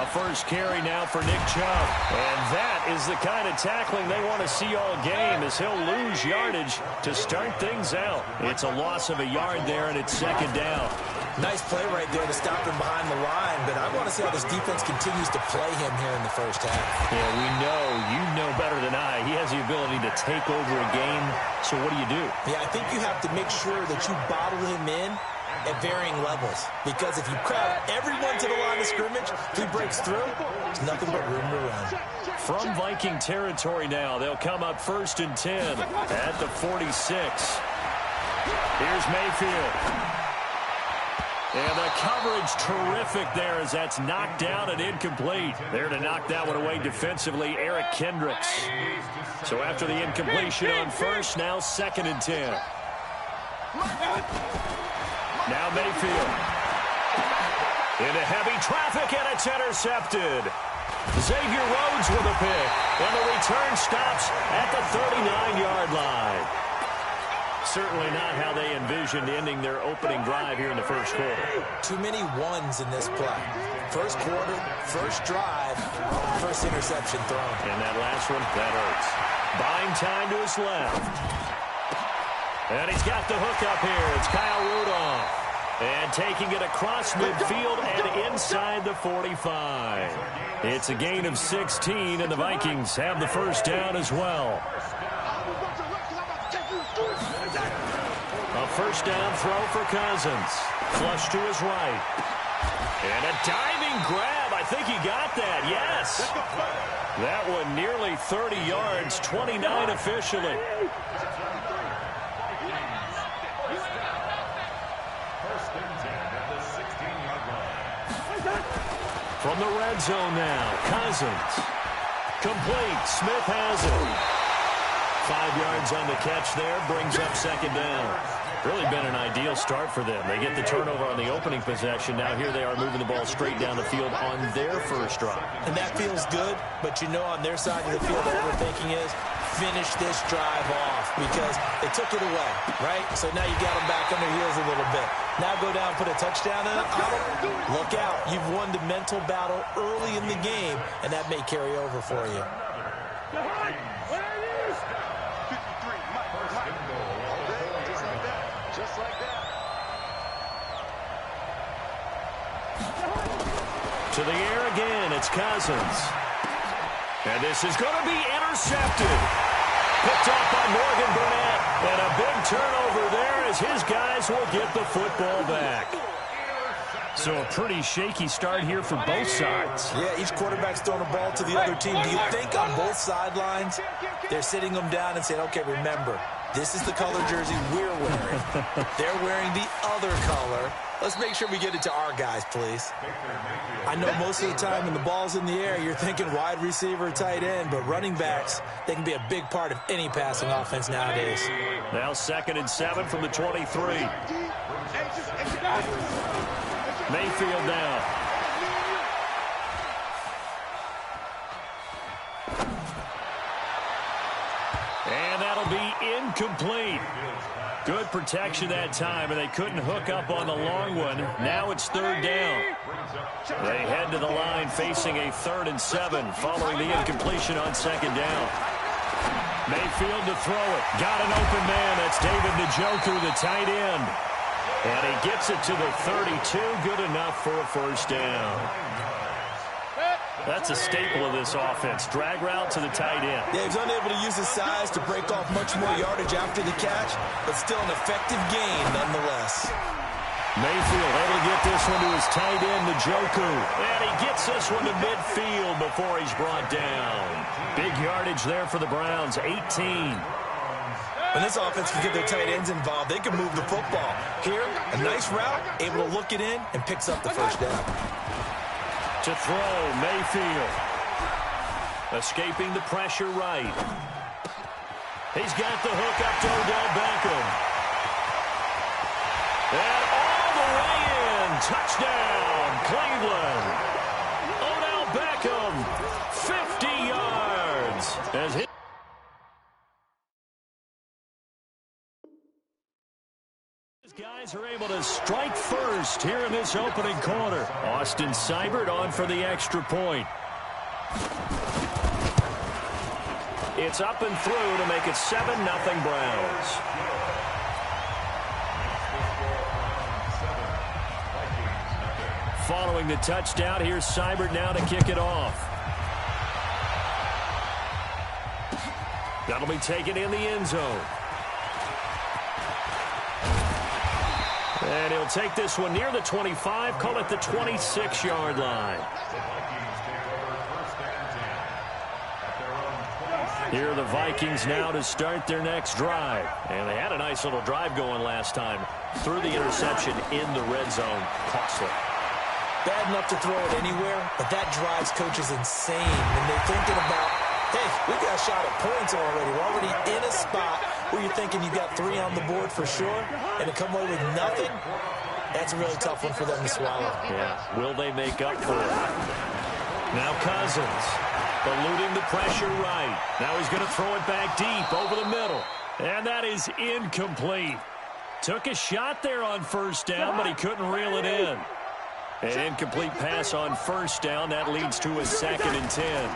A first carry now for Nick Chubb. And that is the kind of tackling they want to see all game, as he'll lose yardage to start things out. It's a loss of a yard there, and it's second down. Nice play right there to stop him behind the line, but I want to see how this defense continues to play him here in the first half. Yeah, we know, you know better than I, he has the ability to take over a game, so what do? Yeah, I think you have to make sure that you bottle him in at varying levels, because if you crowd everyone to the line of scrimmage, if he breaks through, there's nothing but room to run. From Viking territory now, they'll come up 1st and 10 at the 46. Here's Mayfield. And the coverage terrific there as that's knocked down and incomplete. There to knock that one away defensively, Eric Kendricks. So after the incompletion on first, now 2nd and 10. Now Mayfield. Into heavy traffic, and it's intercepted. Xavier Rhodes with a pick. And the return stops at the 39-yard line. Certainly not how they envisioned ending their opening drive here in the first quarter. Too many ones in this play. First quarter, first drive, first interception thrown. And that last one, that hurts. Buying time to his left. And he's got the hook up here. It's Kyle Rudolph. And taking it across midfield and inside the 45. It's a gain of 16, and the Vikings have the first down as well. A first down throw for Cousins. Flush to his right. And a diving grab. I think he got that. Yes. That one nearly 30 yards, 29 officially. From the red zone now, Cousins. Complete. Smith has it. 5 yards on the catch there, brings up second down. Really been an ideal start for them. They get the turnover on the opening possession. Now here they are moving the ball straight down the field on their first drive. And that feels good, but you know on their side of the field all they're thinking is finish this drive off because they took it away, right? So now you got them back on their heels a little bit. Now go down, put a touchdown in it. Look out. You've won the mental battle early in the game, and that may carry over for you. To the air again, it's Cousins. And this is going to be intercepted. Picked off by Morgan Burnett. And a big turnover there as his guys will get the football back. So a pretty shaky start here for both sides. Yeah, each quarterback's throwing the ball to the other team. Do you think on both sidelines they're sitting them down and saying, okay, remember, this is the color jersey we're wearing. They're wearing the other color. Let's make sure we get it to our guys, please. I know most of the time when the ball's in the air, you're thinking wide receiver, tight end, but running backs, they can be a big part of any passing offense nowadays. Now 2nd and 7 from the 23. Mayfield now. And that'll be incomplete. Good protection that time, and they couldn't hook up on the long one. Now it's 3rd down. They head to the line facing a 3rd and 7 following the incompletion on 2nd down. Mayfield to throw it. Got an open man. That's David Njoku, the tight end. And he gets it to the 32. Good enough for a first down. That's a staple of this offense. Drag route to the tight end. Yeah, he's unable to use his size to break off much more yardage after the catch, but still an effective gain nonetheless. Mayfield able to get this one to his tight end, Njoku. And he gets this one to midfield before he's brought down. Big yardage there for the Browns, 18. When this offense can get their tight ends involved, they can move the football. Here, a nice route, able to look it in, and picks up the first down. To throw, Mayfield. Escaping the pressure right. He's got the hook up to Odell Beckham. And all the way in. Touchdown, Cleveland. Odell Beckham, 50 yards. As his guys Buckeyes are able to strike first here in this opening quarter. Austin Seibert on for the extra point. It's up and through to make it 7-0 Browns. Following the touchdown, here's Seibert now to kick it off. That'll be taken in the end zone. And he'll take this one near the 25, call it the 26-yard line. Here are the Vikings now to start their next drive. And they had a nice little drive going last time. Threw the interception in the red zone. Costly. Bad enough to throw it anywhere, but that drives coaches insane when they're thinking about, hey, we got a shot at points already. We're already in a spot where you're thinking you got 3 on the board for sure, and to come away with nothing, that's a really tough one for them to swallow. Yeah, will they make up for it? Now Cousins, eluding the pressure right. Now he's going to throw it back deep over the middle, and that is incomplete. Took a shot there on first down, but he couldn't reel it in. An incomplete pass on first down. That leads to a 2nd and 10.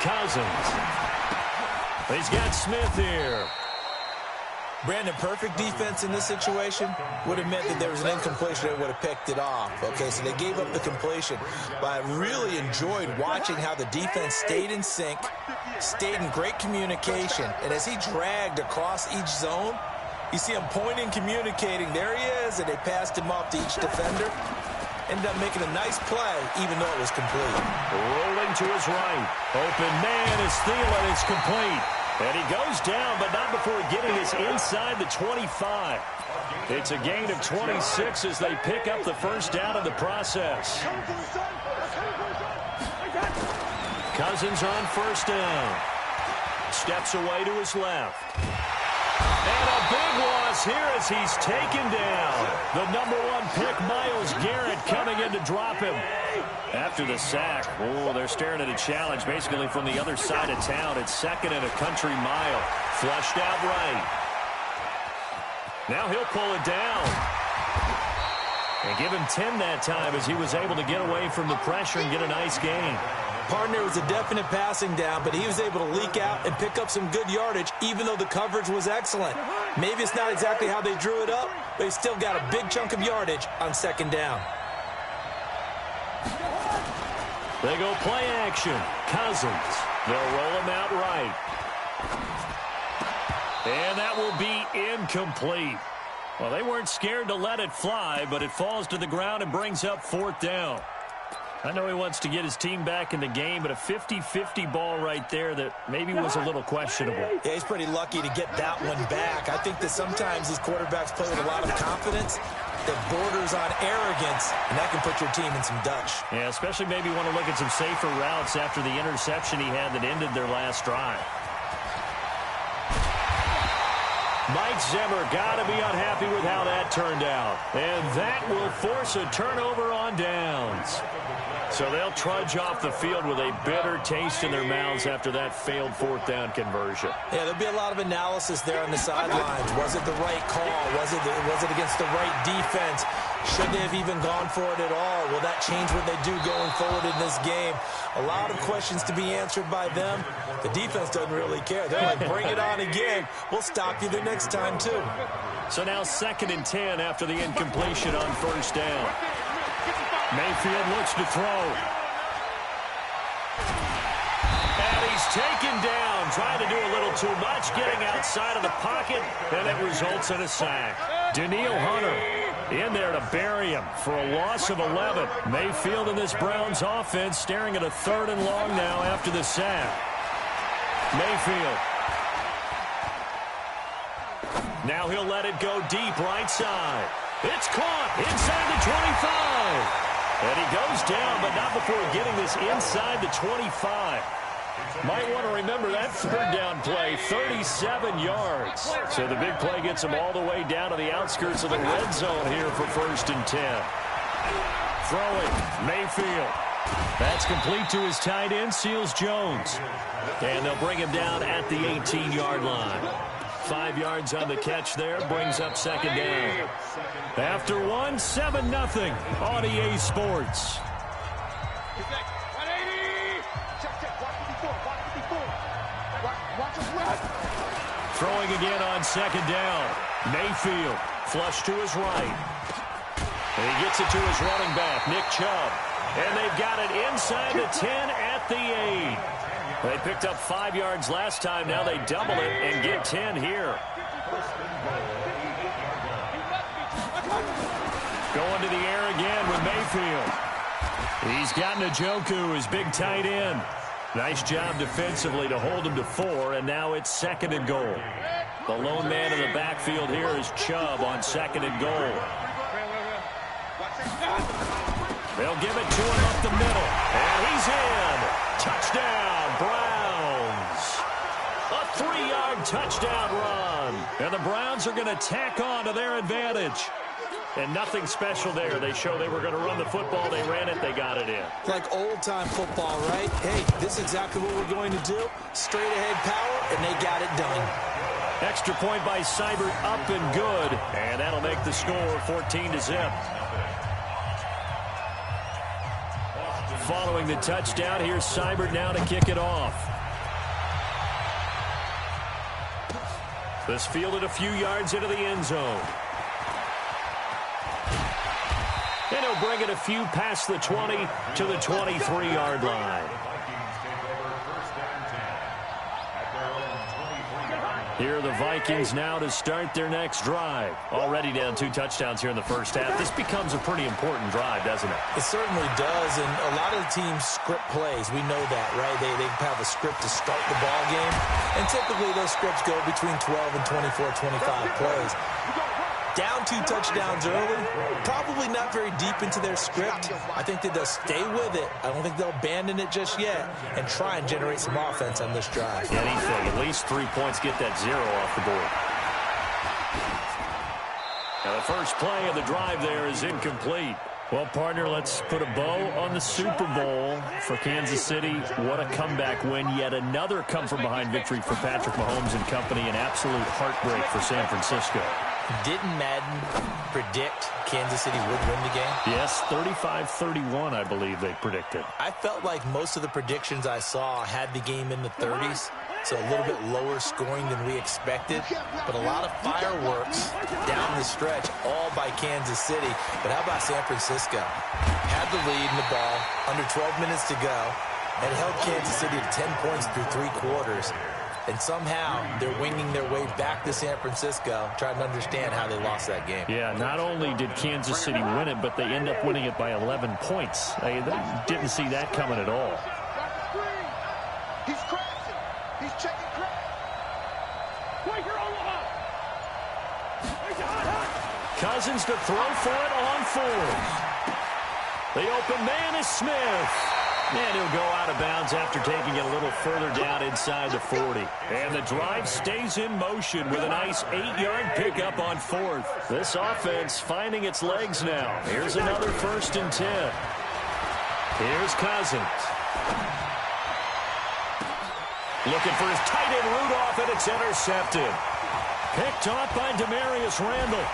Cousins. He's got Smith here. Brandon, perfect defense in this situation would have meant that there was an incompletion that would have picked it off. Okay, so they gave up the completion. But I really enjoyed watching how the defense stayed in sync, stayed in great communication. And as he dragged across each zone, you see him pointing, communicating. There he is, and they passed him off to each defender. Ended up making a nice play, even though it was complete. Rolling to his right. Open man is Thielen. It's complete. And he goes down, but not before getting us inside the 25. It's a gain of 26 as they pick up the first down in the process. Cousins on first down. Steps away to his left. And a big loss here as he's taken down. The #1 pick, Myles Garrett, coming in to drop him. After the sack, oh, they're staring at a challenge basically from the other side of town. It's 2nd and a country mile. Flushed out right. Now he'll pull it down. And give him 10 that time as he was able to get away from the pressure and get a nice gain. Partner was a definite passing down, but he was able to leak out and pick up some good yardage, even though the coverage was excellent. Maybe it's not exactly how they drew it up, but he still got a big chunk of yardage on 2nd down. They go play action. Cousins. They'll roll him out right. And that will be incomplete. Well, they weren't scared to let it fly, but it falls to the ground and brings up 4th down. I know he wants to get his team back in the game, but a 50-50 ball right there that maybe was a little questionable. Yeah, he's pretty lucky to get that one back. I think that sometimes these quarterbacks play with a lot of confidence that borders on arrogance, and that can put your team in some Dutch. Yeah, especially maybe want to look at some safer routes after the interception he had that ended their last drive. Mike Zimmer got to be unhappy with how that turned out. And that will force a turnover on downs. So they'll trudge off the field with a bitter taste in their mouths after that failed 4th down conversion. Yeah, there'll be a lot of analysis there on the sidelines. Was it the right call? Was it against the right defense? Should they have even gone for it at all? Will that change what they do going forward in this game? A lot of questions to be answered by them. The defense doesn't really care. They're like, bring it on again. We'll stop you the next time, too. So now 2nd and 10 after the incompletion on first down. Mayfield looks to throw. And he's taken down, trying to do a little too much, getting outside of the pocket, and it results in a sack. Danielle Hunter in there to bury him for a loss of 11. Mayfield in this Browns offense staring at a 3rd and long now after the sack. Mayfield. Now he'll let it go deep right side. It's caught inside the 25. And he goes down, but not before getting this inside the 25. Might want to remember that 3rd down play, 37 yards. So the big play gets him all the way down to the outskirts of the red zone here for 1st and 10. Throwing, Mayfield. That's complete to his tight end, Seals Jones. And they'll bring him down at the 18-yard line. 5 yards on the catch there. Brings up second down. After 7-0 on EA Sports. Throwing again on second down. Mayfield flush to his right. And he gets it to his running back, Nick Chubb. And they've got it inside the 10 at the 8. They picked up 5 yards last time. Now they double it and get 10 here. Going to the air again with Mayfield. He's got Njoku, his big tight end. Nice job defensively to hold him to 4, and now it's 2nd and goal. The lone man in the backfield here is Chubb on 2nd and goal. They'll give it to him up the middle, and he's in. Touchdown, Browns. A 3-yard touchdown run. And the Browns are going to tack on to their advantage. And nothing special there. They show they were going to run the football. They ran it. They got it in. Like old-time football, right? Hey, this is exactly what we're going to do. Straight-ahead power, and they got it done. Extra point by Seibert, up and good. And that'll make the score 14-0. Following the touchdown, here's Seibert now to kick it off. This fielded a few yards into the end zone. And he'll bring it a few past the 20 to the 23-yard line. Here are the Vikings now to start their next drive. Already down 2 touchdowns here in the first half. This becomes a pretty important drive, doesn't it? It certainly does, and a lot of the teams script plays. We know that, right? They have a script to start the ball game, and typically those scripts go between 12 and 24, 25 plays. Down 2 touchdowns early, probably not very deep into their script. I think that they'll stay with it. I don't think they'll abandon it just yet and try and generate some offense on this drive. Anything, at least 3 points, get that 0 off the board. Now the first play of the drive there is incomplete. Well, partner, let's put a bow on the Super Bowl for Kansas City. What a comeback win. Yet another come-from-behind victory for Patrick Mahomes and company. An absolute heartbreak for San Francisco. Didn't Madden predict Kansas City would win the game? Yes, 35-31, I believe they predicted. I felt like most of the predictions I saw had the game in the 30s, so a little bit lower scoring than we expected. But a lot of fireworks down the stretch, all by Kansas City. But how about San Francisco? Had the lead in the ball, under 12 minutes to go, and held Kansas City to 10 points through 3 quarters. And somehow they're winging their way back to San Francisco, trying to understand how they lost that game. Yeah, not only did Kansas City win it, but they end up winning it by 11 points. They didn't see that coming at all. He's crashing. He's checking crash. Wait, you're Cousins to throw for it on 4th. The open man is Smith. And he'll go out of bounds after taking it a little further down inside the 40. And the drive stays in motion with a nice 8-yard pickup on 4th. This offense finding its legs now. Here's another 1st and 10. Here's Cousins. Looking for his tight end Rudolph, and it's intercepted. Picked off by Demarius Randall.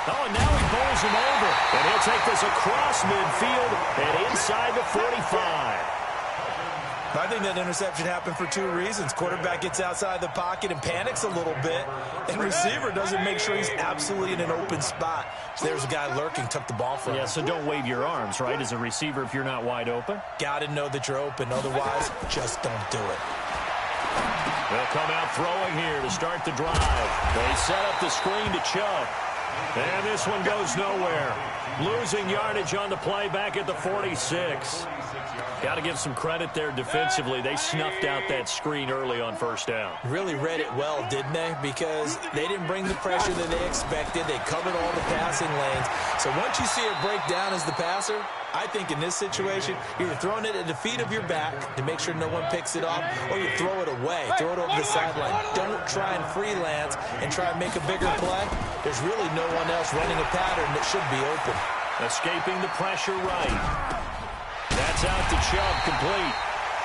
Oh, and now he bowls him over. And he'll take this across midfield and inside the 45. I think that interception happened for 2 reasons. Quarterback gets outside the pocket and panics a little bit. And receiver doesn't make sure he's absolutely in an open spot. So there's a guy lurking, took the ball from him. Yeah, so don't wave your arms, right, as a receiver if you're not wide open. Got to know that you're open. Otherwise, just don't do it. They'll come out throwing here to start the drive. They set up the screen to Chubb. And this one goes nowhere. Losing yardage on the play back at the 46. Got to give some credit there defensively. They snuffed out that screen early on 1st down. Really read it well, didn't they? Because they didn't bring the pressure that they expected. They covered all the passing lanes. So once you see it break down as the passer, I think in this situation, you're throwing it at the feet of your back to make sure no one picks it off, or you throw it away, throw it over the sideline. Don't try and freelance and try and make a bigger play. There's really no one else running a pattern that should be open. Escaping the pressure right. That's out to Chubb, complete.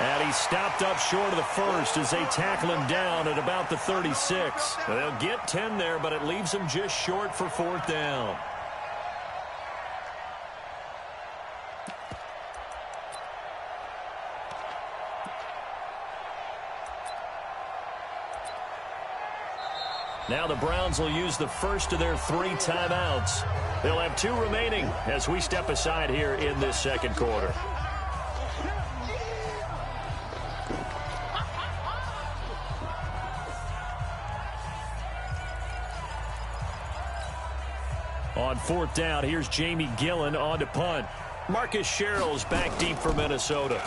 And he stopped up short of the first as they tackle him down at about the 36. They'll get 10 there, but it leaves them just short for 4th down. Now the Browns will use the first of their 3 timeouts. They'll have 2 remaining as we step aside here in this second quarter. On 4th down, here's Jamie Gillen on to punt. Marcus Sherrill's back deep for Minnesota.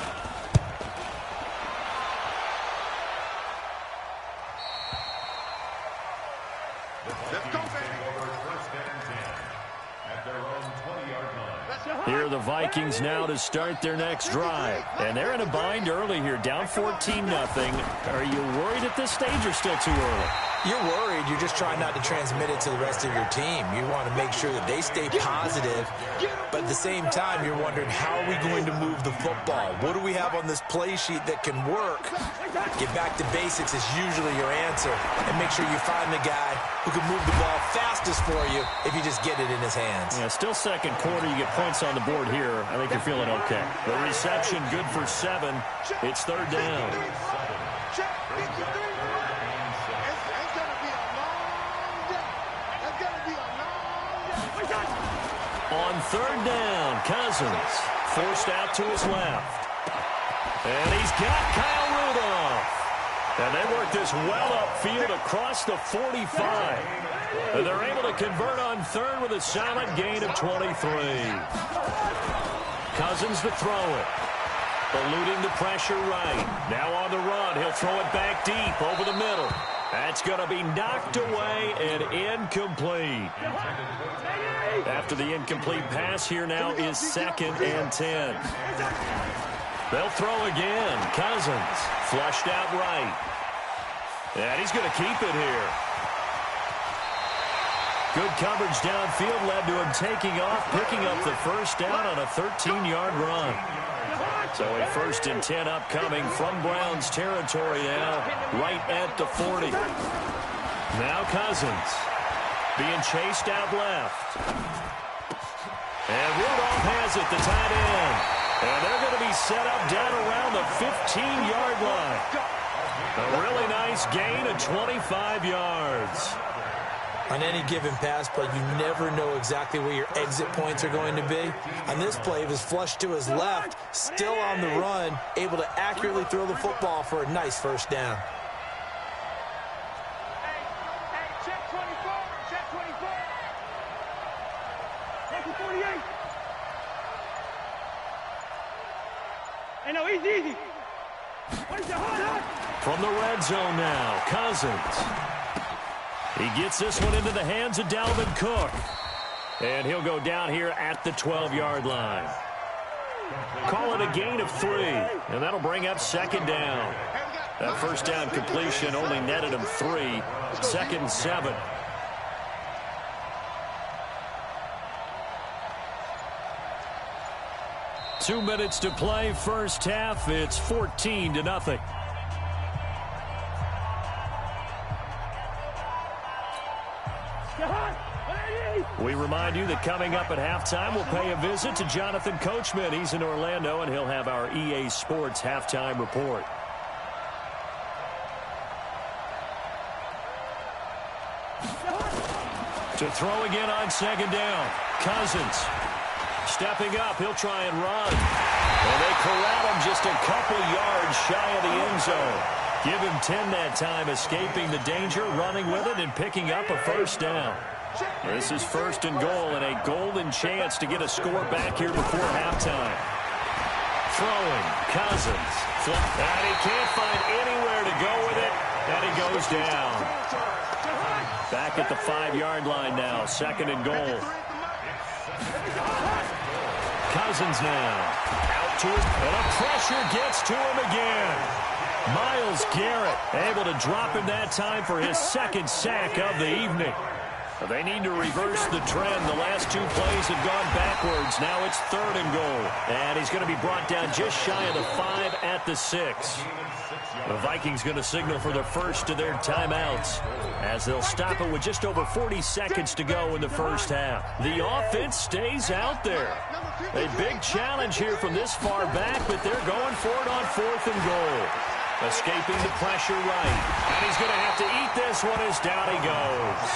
Here are the Vikings now to start their next drive. And they're in a bind early here, down 14-0. Are you worried at this stage or still too early? You're worried. You're just trying not to transmit it to the rest of your team. You want to make sure that they stay positive, but at the same time, you're wondering, how are we going to move the football? What do we have on this play sheet that can work? Get back to basics is usually your answer, and make sure you find the guy who can move the ball fastest for you if you just get it in his hands. Yeah, still second quarter. You get points on the board here. I think you're feeling okay. The reception good for 7. It's 3rd down. On 3rd down, Cousins forced out to his left. And he's got Kyle Rudolph. And they work this well upfield across the 45. And they're able to convert on 3rd with a solid gain of 23. Cousins to throw it. Eluding the pressure right. Now on the run. He'll throw it back deep over the middle. That's going to be knocked away and incomplete. After the incomplete pass, here now is 2nd and 10. They'll throw again. Cousins flushed out right. And he's going to keep it here. Good coverage downfield led to him taking off, picking up the first down on a 13-yard run. So a 1st and 10 upcoming from Browns territory now, right at the 40. Now Cousins being chased out left. And Rudolph has it, the tight end. And they're going to be set up down around the 15-yard line. A really nice gain of 25 yards. On any given pass play, you never know exactly where your exit points are going to be. On this play, it was flushed to his left, still on the run, able to accurately throw the football for a nice 1st down. Hey, check 24, check 24. Check 48. Hey, no, easy. What is the hard? From the red zone now, Cousins. He gets this one into the hands of Dalvin Cook. And he'll go down here at the 12-yard line. Call it a gain of 3, and that'll bring up 2nd down. That 1st down completion only netted him 3. 2nd and 7. Two minutes to play, first half. It's 14-0. We remind you that coming up at halftime, we'll pay a visit to Jonathan Coachman. He's in Orlando, and he'll have our EA Sports halftime report. To throw again on 2nd down. Cousins stepping up. He'll try and run. And they corral him just a couple yards shy of the end zone. Give him 10 that time, escaping the danger, running with it, and picking up a 1st down. This is 1st and goal, and a golden chance to get a score back here before halftime. Throwing, Cousins. And he can't find anywhere to go with it, and he goes down. Back at the 5-yard line now, 2nd and goal. Cousins now. Out to it, and a pressure gets to him again. Myles Garrett able to drop him that time for his 2nd sack of the evening. They need to reverse the trend. The last 2 plays have gone backwards. Now it's 3rd and goal. And he's going to be brought down just shy of the 5 at the 6. The Vikings going to signal for the first of their timeouts as they'll stop it with just over 40 seconds to go in the first half. The offense stays out there. A big challenge here from this far back, but they're going for it on 4th and goal. Escaping the pressure right. And he's going to have to eat this one as down he goes.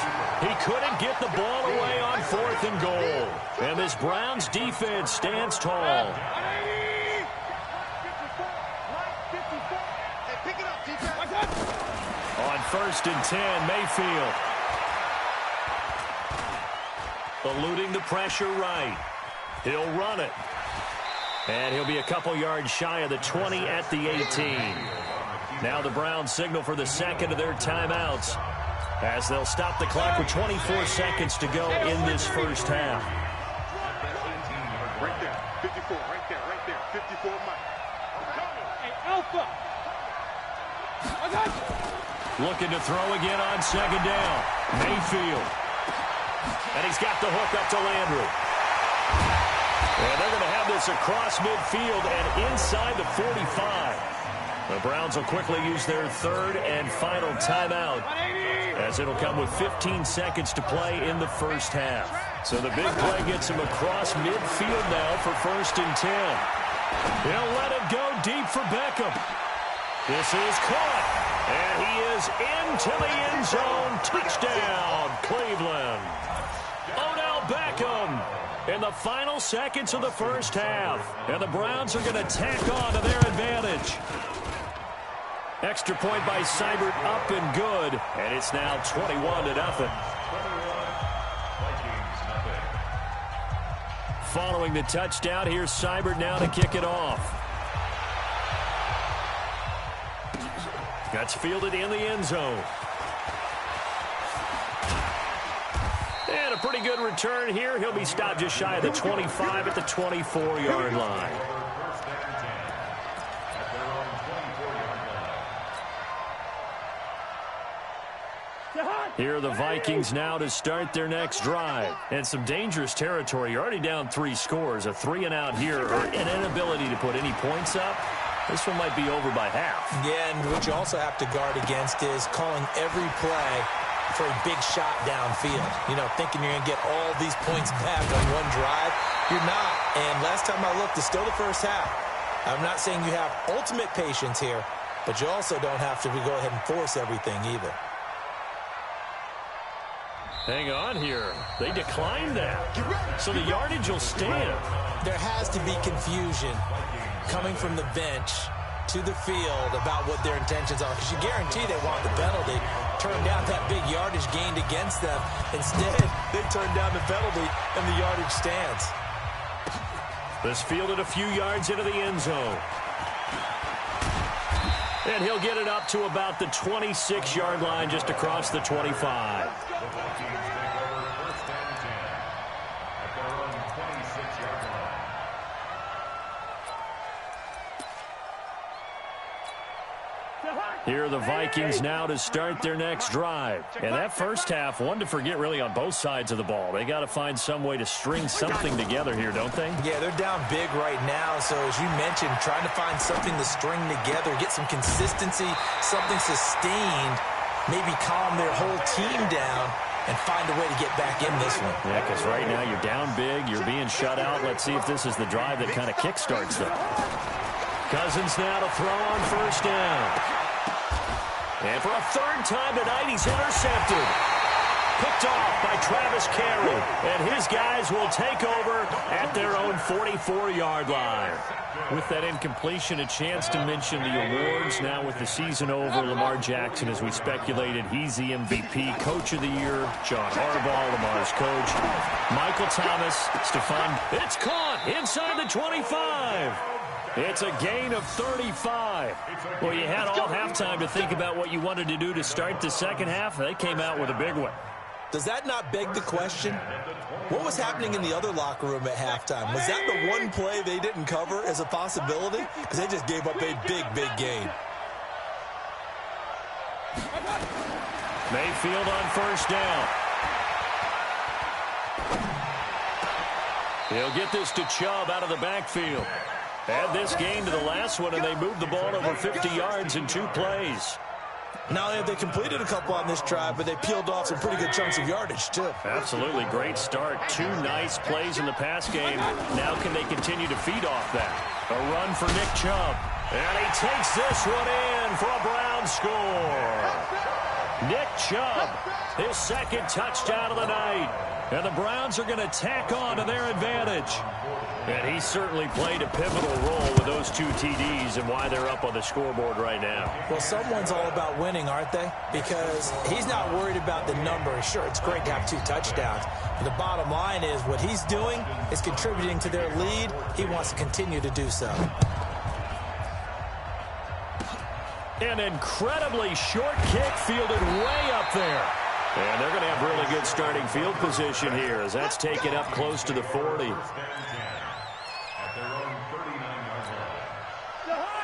He couldn't get the ball away on 4th and goal. And this Browns defense stands tall. On 1st and 10, Mayfield. Eluding the pressure right. He'll run it. And he'll be a couple yards shy of the 20 at the 18. Now the Browns signal for the second of their timeouts as they'll stop the clock with 24 seconds to go in this first half. Right there, 54, right there, 54, Mike. Hey, Alpha. Looking to throw again on second down. Mayfield. And he's got the hook up to Landry. And they're going to have this across midfield and inside the 45. The Browns will quickly use their third and final timeout as it'll come with 15 seconds to play in the first half. So the big play gets him across midfield now for 1st and 10. He'll let it go deep for Beckham. This is caught, and he is into the end zone. Touchdown, Cleveland. Odell Beckham in the final seconds of the first half. And the Browns are going to tack on to their advantage. Extra point by Seibert up and good. And it's now 21-0. Following the touchdown, here's Seibert now to kick it off. That's fielded in the end zone. And a pretty good return here. He'll be stopped just shy of the 25 at the 24-yard line. Here are the Vikings now to start their next drive. And some dangerous territory. You're already down 3 scores. A 3-and-out here or an inability to put any points up. This one might be over by half. Yeah, and what you also have to guard against is calling every play for a big shot downfield. You know, thinking you're going to get all these points back on one drive. You're not. And last time I looked, it's still the first half. I'm not saying you have ultimate patience here, but you also don't have to go ahead and force everything either. Hang on here. They declined that. So the yardage will stand. There has to be confusion coming from the bench to the field about what their intentions are, because you guarantee they want the penalty. Turn down that big yardage gained against them. Instead, they turn down the penalty, and the yardage stands. This fielded a few yards into the end zone. And he'll get it up to about the 26-yard line, just across the 25. Here are the Vikings now to start their next drive. And that first half, one to forget really on both sides of the ball. They got to find some way to string something together here, don't they? Yeah, they're down big right now. So as you mentioned, trying to find something to string together, get some consistency, something sustained, maybe calm their whole team down and find a way to get back in this one. Yeah, because right now you're down big, you're being shut out. Let's see if this is the drive that kind of kickstarts them. Cousins now to throw on first down. And for a third time tonight, he's intercepted. Picked off by Travis Carey. And his guys will take over at their own 44-yard line. With that incompletion, a chance to mention the awards. Now with the season over, Lamar Jackson, as we speculated, he's the MVP, Coach of the Year, John Harbaugh, Lamar's coach, Michael Thomas, Stephon. It's caught inside the 25. It's a gain of 35. Well, you had all halftime to think about what you wanted to do to start the second half. They came out with a big one. Does that not beg the question? What was happening in the other locker room at halftime? Was that the one play they didn't cover as a possibility? Because they just gave up a big, big gain. Mayfield on first down. He'll get this to Chubb out of the backfield. Add this game to the last one, and they moved the ball over 50 yards in 2 plays. Not only have they completed a couple on this drive, but they peeled off some pretty good chunks of yardage, too. Absolutely great start. 2 nice plays in the pass game. Now can they continue to feed off that? A run for Nick Chubb. And he takes this one in for a Brown score. Nick Chubb, his second touchdown of the night. And the Browns are going to tack on to their advantage. And he certainly played a pivotal role with those 2 TDs and why they're up on the scoreboard right now. Well, someone's all about winning, aren't they? Because he's not worried about the number. Sure, it's great to have 2 touchdowns. But the bottom line is what he's doing is contributing to their lead. He wants to continue to do so. An incredibly short kick fielded way up there. And they're going to have really good starting field position here as that's taken up close to the 40.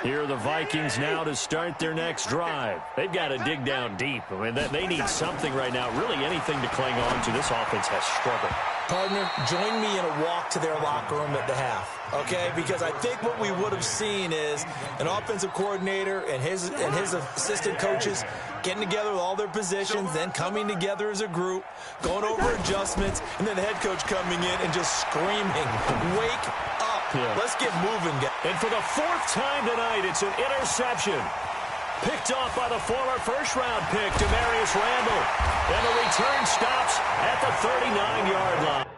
Here are the Vikings now to start their next drive. They've got to dig down deep. I mean, they need something right now, really anything to cling on to. This offense has struggled. Partner, join me in a walk to their locker room at the half, okay? Because I think what we would have seen is an offensive coordinator and his assistant coaches getting together with all their positions, then coming together as a group, going over adjustments, and then the head coach coming in and just screaming, wake up. Yeah. Let's get moving, guys. And for the 4th time tonight, it's an interception. Picked off by the former first-round pick, Demarius Randall. And the return stops at the 39-yard line.